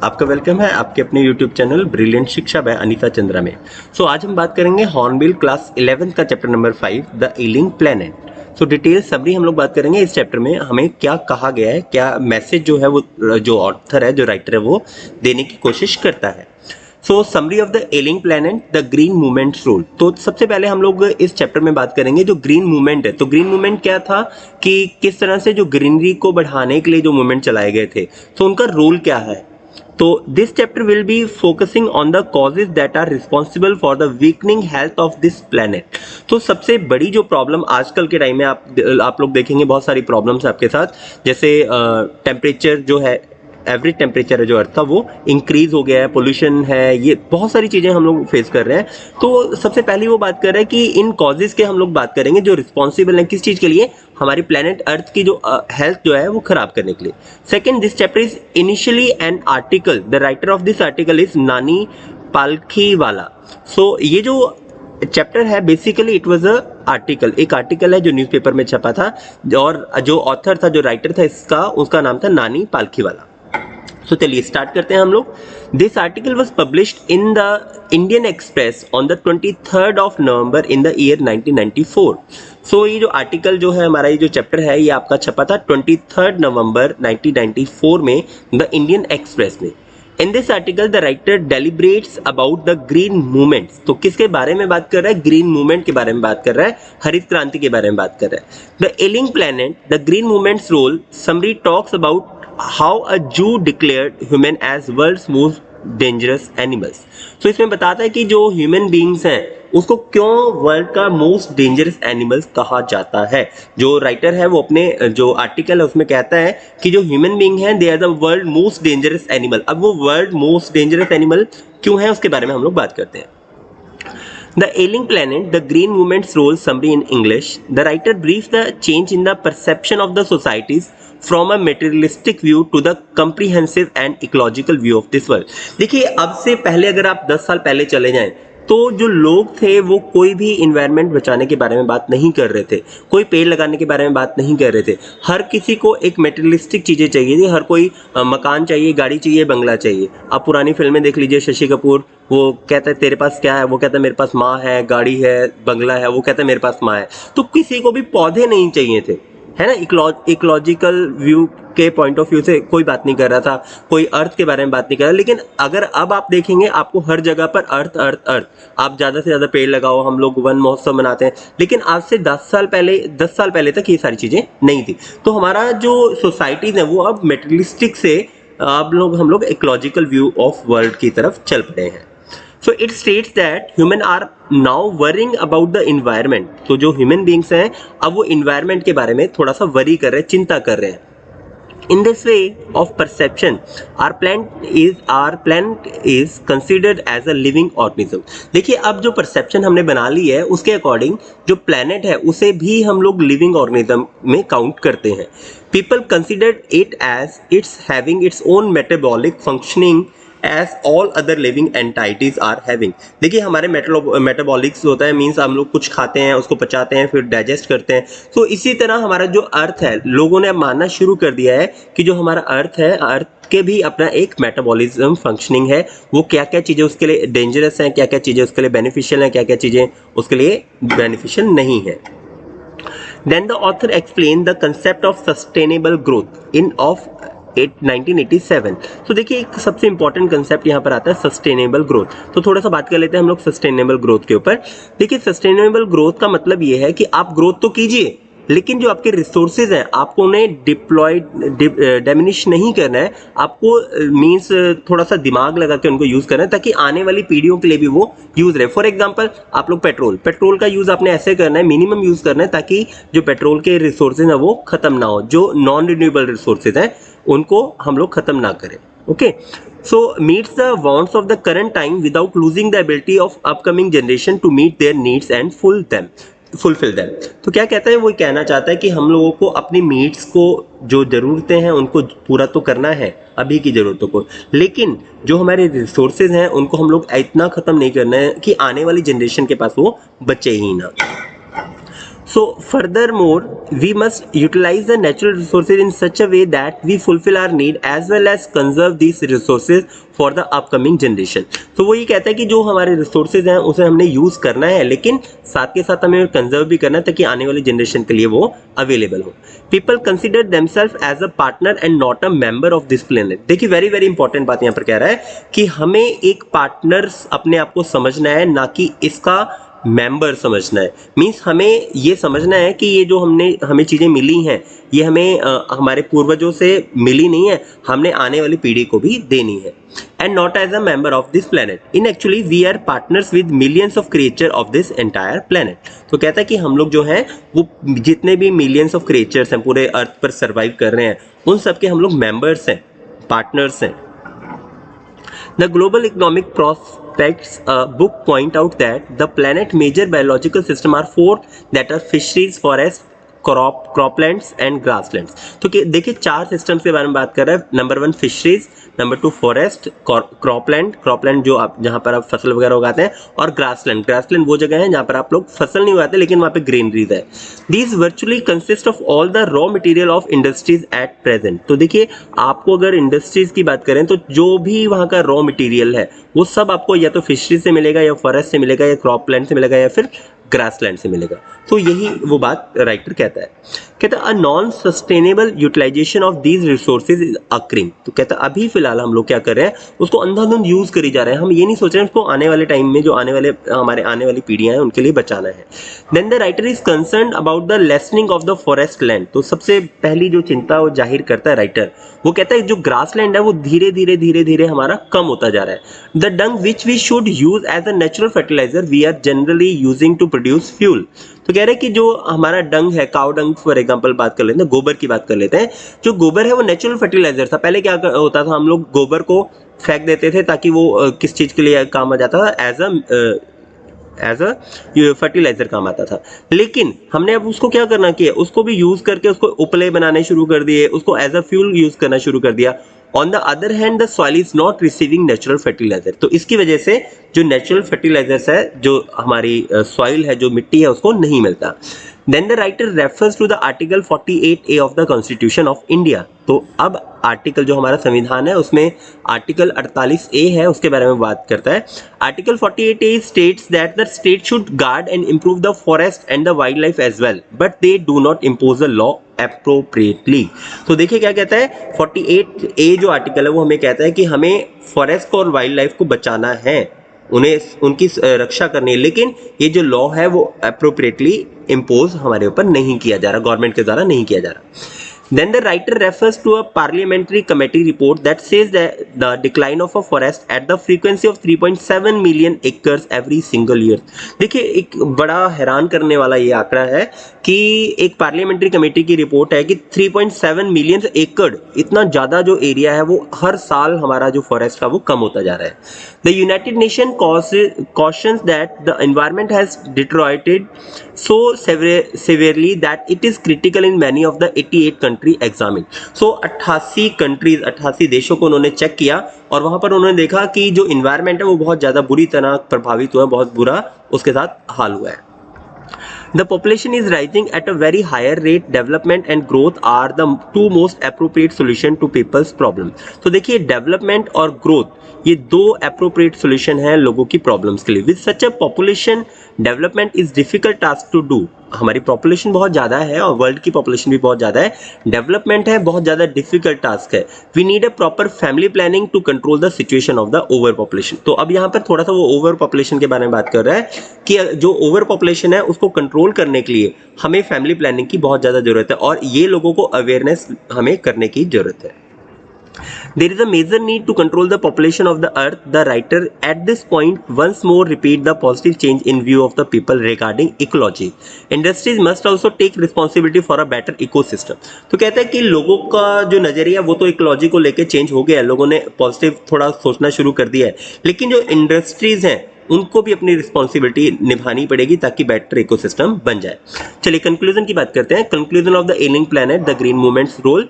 आपका वेलकम है आपके अपने YouTube चैनल ब्रिलियंट शिक्षा बाय अनीता चंद्रा में। आज हम बात करेंगे हॉर्नबिल क्लास 11 का chapter number 5 the ailing planet. Detail summary हम लोग बात करेंगे इस चैप्टर में हमें क्या कहा गया है, क्या मैसेज जो है वो जो ऑथर है, जो राइटर है वो देने की कोशिश करता है। Summary of the ailing planet the green movement rule. तो सबसे पहले हम लोग इस चैप्टर में बात करेंगे जो ग्रीन मूवमेंट है। तो ग्रीन मूवमेंट क्या था कि किस तरह से जो ग्रीनरी को बढ़ाने के लिए जो मूवमेंट चलाए गए थे, तो उनका रोल क्या है। तो this chapter will be focusing on the causes that are responsible for the weakening health of this planet. तो सबसे बड़ी जो प्रॉब्लम आजकल के टाइम में आप लोग देखेंगे, बहुत सारी प्रॉब्लम्स आपके साथ, जैसे टेम्परेचर जो है, एवरेज टेम्परेचर है जो अर्थ का वो इंक्रीज हो गया है, पोल्यूशन है, ये बहुत सारी चीज़ें हम लोग फेस कर रहे हैं। तो सबसे पहले वो बात कर रहे हैं कि इन कॉजेज के हम लोग बात करेंगे जो रिस्पॉन्सिबल हैं किस चीज़ के लिए, हमारी प्लेनेट अर्थ की जो हेल्थ जो है वो खराब करने के लिए। Second, this chapter is initially an article, the writer of this article is नानी पालखीवाला। ये जो चैप्टर है basically it was a article, एक आर्टिकल है जो न्यूज़पेपर में छपा था, और जो ऑथर था, जो राइटर था इसका, उसका नाम था नानी पालखीवाला। चलिए स्टार्ट करते हैं हम लोग। This article was published in the Indian express on the 23rd of November in the year 1994। ये जो आर्टिकल जो है, हमारा ये जो चैप्टर है, ये आपका छपा था 23 नवंबर 1994 में द इंडियन एक्सप्रेस में। In this article the writer deliberates about the green movements. तो किसके बारे में बात कर रहा है? ग्रीन मूवमेंट के बारे में बात कर रहा है, हरित क्रांति के बारे में बात कर रहा है। The ailing planet the green movement's role summary talks about how a Jew declared human as world's most dangerous animals। इसमें बताता है कि जो ह्यूमन बींग्स हैं उसको क्यों वर्ल्ड का मोस्ट डेंजरस एनिमल्स कहा जाता है। जो राइटर है वो अपने जो आर्टिकल है उसमें कहता है कि जो ह्यूमन बींग हैं they are the world most dangerous animal. अब वो वर्ल्ड मोस्ट डेंजरस एनिमल क्यों है उसके बारे में हम लोग बात करते हैं। The ailing planet, the green movement's role summary in English. The writer briefs the change in the perception of the societies from a materialistic view to the comprehensive and ecological view of this world। देखिए, अब से पहले अगर आप 10 साल पहले चले जाएं तो जो लोग थे वो कोई भी इन्वायरमेंट बचाने के बारे में बात नहीं कर रहे थे, कोई पेड़ लगाने के बारे में बात नहीं कर रहे थे। हर किसी को एक मेटेरियलिस्टिक चीज़ें चाहिए थी, हर कोई मकान चाहिए, गाड़ी चाहिए, बंगला चाहिए। आप पुरानी फिल्में देख लीजिए, शशि कपूर वो कहता है तेरे पास क्या है, वो कहता है मेरे पास माँ है, गाड़ी है, बंगला है, वो कहता है मेरे पास माँ है। तो किसी को भी पौधे नहीं चाहिए थे, है ना। इकोलॉजिकल व्यू के पॉइंट ऑफ व्यू से कोई बात नहीं कर रहा था, कोई अर्थ के बारे में बात नहीं कर रहा। लेकिन अगर अब आप देखेंगे आपको हर जगह पर अर्थ अर्थ अर्थ, आप ज़्यादा से ज़्यादा पेड़ लगाओ, हम लोग वन महोत्सव मनाते हैं। लेकिन आज से 10 साल पहले तक ये सारी चीज़ें नहीं थी। तो हमारा जो सोसाइटीज़ है वो अब मेटेरियलिस्टिक से हम लोग इकोलॉजिकल व्यू ऑफ वर्ल्ड की तरफ चल पड़े हैं। So it states that human are now worrying about the environment। तो जो ह्यूमन बींग्स हैं अब वो इन्वायरमेंट के बारे में थोड़ा सा वरी कर रहे हैं, चिंता कर रहे हैं। In this way of perception, our planet is considered as a living organism। देखिए, अब जो परसेप्शन हमने बना ली है उसके अकॉर्डिंग जो प्लेनेट है उसे भी हम लोग लिविंग ऑर्गेनिज्म में काउंट करते हैं। People consider it as it's having its own metabolic functioning as all other living entities are having। देखिए, हमारे मेटाबॉलिक्स होता है, मीन्स हम लोग कुछ खाते हैं, उसको पचाते हैं, फिर डाइजेस्ट करते हैं। तो इसी तरह हमारा जो अर्थ है, लोगों ने मानना शुरू कर दिया है कि जो हमारा अर्थ है, अर्थ के भी अपना एक मेटाबॉलिज्म फंक्शनिंग है। वो क्या क्या चीज़ें उसके लिए डेंजरस हैं, क्या क्या चीज़ें उसके लिए बेनिफिशियल हैं, क्या क्या चीज़ें उसके लिए बेनिफिशियल नहीं है। Then the author explained the concept of sustainable growth in 1987। तो देखिए, एक सबसे इंपॉर्टेंट कंसेप्ट यहाँ पर आता है सस्टेनेबल ग्रोथ। तो थोड़ा सा बात कर लेते हैं हम लोग सस्टेनेबल ग्रोथ के ऊपर। देखिए, सस्टेनेबल ग्रोथ का मतलब ये है कि आप ग्रोथ तो कीजिए, लेकिन जो आपके रिसोर्सेज हैं आपको उन्हें डिमिनिश नहीं करना है। आपको मीन्स थोड़ा सा दिमाग लगा के उनको यूज़ करना है ताकि आने वाली पीढ़ियों के लिए भी वो यूज़ रहे। फॉर एग्जांपल, आप लोग पेट्रोल का यूज़ आपने ऐसे करना है, मिनिमम यूज़ करना है, ताकि जो पेट्रोल के रिसोर्सेज हैं वो ख़त्म ना हो। जो नॉन रिन्यूएबल रिसोर्सेज हैं उनको हम लोग ख़त्म ना करें। Okay, meets the wants of the current time without losing the ability of upcoming generation to meet their needs and fulfill them। तो क्या कहता है, वो कहना चाहता है कि हम लोगों को अपनी नीड्स को, जो ज़रूरतें हैं उनको पूरा तो करना है, अभी की ज़रूरतों को, लेकिन जो हमारे रिसोर्सेज हैं उनको हम लोग इतना ख़त्म नहीं करना है कि आने वाली जनरेशन के पास वो बचे ही ना। So furthermore, we must utilize the natural resources in such a way that we fulfill our need as well as conserve these resources for the upcoming generation. तो वो ये कहता है कि जो हमारे रिसोर्सेज हैं उसे हमने यूज करना है, लेकिन साथ के साथ हमें कंजर्व भी करना है ताकि आने वाली जनरेशन के लिए वो अवेलेबल हो. People consider themselves as a partner and not a member of this planet. देखिए वेरी वेरी इंपॉर्टेंट बात यहाँ पर कह रहा है कि हमें एक पार्टनर अपने आप को समझना है, ना कि इसका मेंबर समझना है. मीन्स हमें ये समझना है कि ये जो हमें चीज़ें मिली हैं ये हमें हमारे पूर्वजों से मिली नहीं है, हमने आने वाली पीढ़ी को भी देनी है. And not as a member of this planet. In actually we are partners with millions of creature of this entire planet. तो कहता है कि हम लोग जो हैं वो जितने भी मिलियंस ऑफ क्रिएचर्स हैं पूरे अर्थ पर सर्वाइव कर रहे हैं उन सबके हम लोग मेंबर्स हैं, पार्टनर्स हैं. The Global Economic Prospects book point out that the planet major biological system are four, that are fisheries, forests, croplands and grasslands. तो देखिए चार सिस्टम्स के बारे में बात कर रहा है. Number 1 fisheries, number 2 forest, cropland जो आप जहाँ पर आप फसल वगैरह उगाते हैं, और ग्रासलैंड वो जगह है जहाँ पर आप लोग फसल नहीं उगाते लेकिन वहाँ पे ग्रीनरीज है. These virtually consist of all the raw material of industries at present. तो देखिए आपको अगर इंडस्ट्रीज की बात करें तो जो भी वहाँ का रॉ मटेरियल है वो सब आपको या तो फिशरीज से मिलेगा या फॉरेस्ट से मिलेगा या क्रॉपलैंड से मिलेगा या फिर ग्रासलैंड से मिलेगा. तो यही वो बात राइटर कहता है. कहता है a non sustainable utilisation of these resources is occurring. तो कहता है अभी फिलहाल हम लोग क्या कर रहे हैं उसको अंधाधुंध यूज करी जा रहे हैं. हम ये नहीं सोच रहे हैं उसको आने वाले टाइम में जो हमारे आने वाली पीढ़ियां हैं उनके लिए बचाना है. Then the writer is concern about the lessening of the forest land. तो सबसे पहली जो चिंता वो जाहिर करता है राइटर, वो कहता है जो ग्रास लैंड है वो धीरे धीरे हमारा कम होता जा रहा है. The dung which we should use as a natural fertiliser we are generally using to produce fuel. तो कह रहे हैं कि जो हमारा डंग है, काउ डंग फॉर एग्जांपल बात कर लेते हैं, गोबर की बात कर लेते हैं. जो गोबर है वो नेचुरल फर्टिलाइजर था. पहले क्या होता था, हम लोग गोबर को फेंक देते थे ताकि वो किस चीज के लिए काम आ जाता था, एज अ फर्टिलाइजर काम आता था. लेकिन हमने अब उसको क्या करना किया, उसको भी यूज करके उसको उपले बनाने शुरू कर दिए, उसको एज अ फ्यूल यूज करना शुरू कर दिया. On the other hand the soil is not receiving natural fertiliser. तो इसकी वजह से जो नेचुरल फर्टिलाइजर्स है, जो हमारी सॉइल है, जो मिट्टी है, उसको नहीं मिलता. Then the writer refers to the article 48A of the Constitution of India. तो अब आर्टिकल जो हमारा संविधान है उसमें आर्टिकल 48A है, उसके बारे में बात करता है. Article 48A states that the state should guard and improve the forest and the wildlife as well, but they do not impose the law appropriately. तो देखिए क्या कहता है, 48A जो आर्टिकल है वो हमें कहता है कि हमें फॉरेस्ट को और वाइल्ड लाइफ को बचाना है, उन्हें उनकी रक्षा करनी है, लेकिन ये जो लॉ है वो अप्रोप्रिएटली इम्पोज हमारे ऊपर नहीं किया जा रहा, गवर्नमेंट के द्वारा नहीं किया जा रहा. Then the writer refers to a parliamentary committee report that says that the decline of a forest at the frequency of 3.7 million acres every single year. देखिए एक बड़ा हैरान करने वाला ये आंकड़ा है कि एक पार्लियामेंट्री कमेटी की रिपोर्ट है कि 3.7 मिलियन एकड़, इतना ज़्यादा जो एरिया है वो हर साल हमारा जो फॉरेस्ट का वो कम होता जा रहा है. The United Nations cautions that the environment has deteriorated so severely that it is critical in many of the 88 country examined. So 88 देशों को उन्होंने चेक किया और वहां पर उन्होंने देखा कि जो environment है वो बहुत ज़्यादा बुरी तरह प्रभावित हुआ है, बहुत बुरा उसके साथ हाल हुआ है. The population is rising at a very higher rate. Development and growth are the two most appropriate solution to people's problem. तो देखिए डेवलपमेंट और ग्रोथ ये दो appropriate solution हैं लोगों की प्रॉब्लम्स के लिए. With such a population, development is difficult task to do. हमारी पॉपुलेशन बहुत ज़्यादा है और वर्ल्ड की पॉपुलेशन भी बहुत ज़्यादा है, डेवलपमेंट है बहुत ज़्यादा डिफिकल्ट टास्क है. We need a proper family planning to control the situation of the over population. तो अब यहाँ पर थोड़ा सा वो ओवर पॉपुलेशन के बारे में बात कर रहा है कि जो ओवर पॉपुलेशन है उसको कंट्रोल करने के लिए हमें फैमिली प्लानिंग की बहुत ज़्यादा ज़रूरत है और ये लोगों को अवेयरनेस हमें करने की ज़रूरत है. There is a major need to control the population of the earth. The writer at this point once more repeat the positive change in view of the people regarding ecology. Industries must also take responsibility for a better ecosystem. तो कहते हैं कि लोगों का जो नजरिया वो तो इकोलॉजी को लेके चेंज हो गया है, लोगों ने पॉजिटिव थोड़ा सोचना शुरू कर दिया है, लेकिन जो इंडस्ट्रीज हैं उनको भी अपनी रिस्पॉन्सिबिलिटी निभानी पड़ेगी ताकि बेटर इकोसिस्टम बन जाए. चलिए कंक्लूजन की बात करते हैं. Conclusion of the ailing planet, the green movement's role.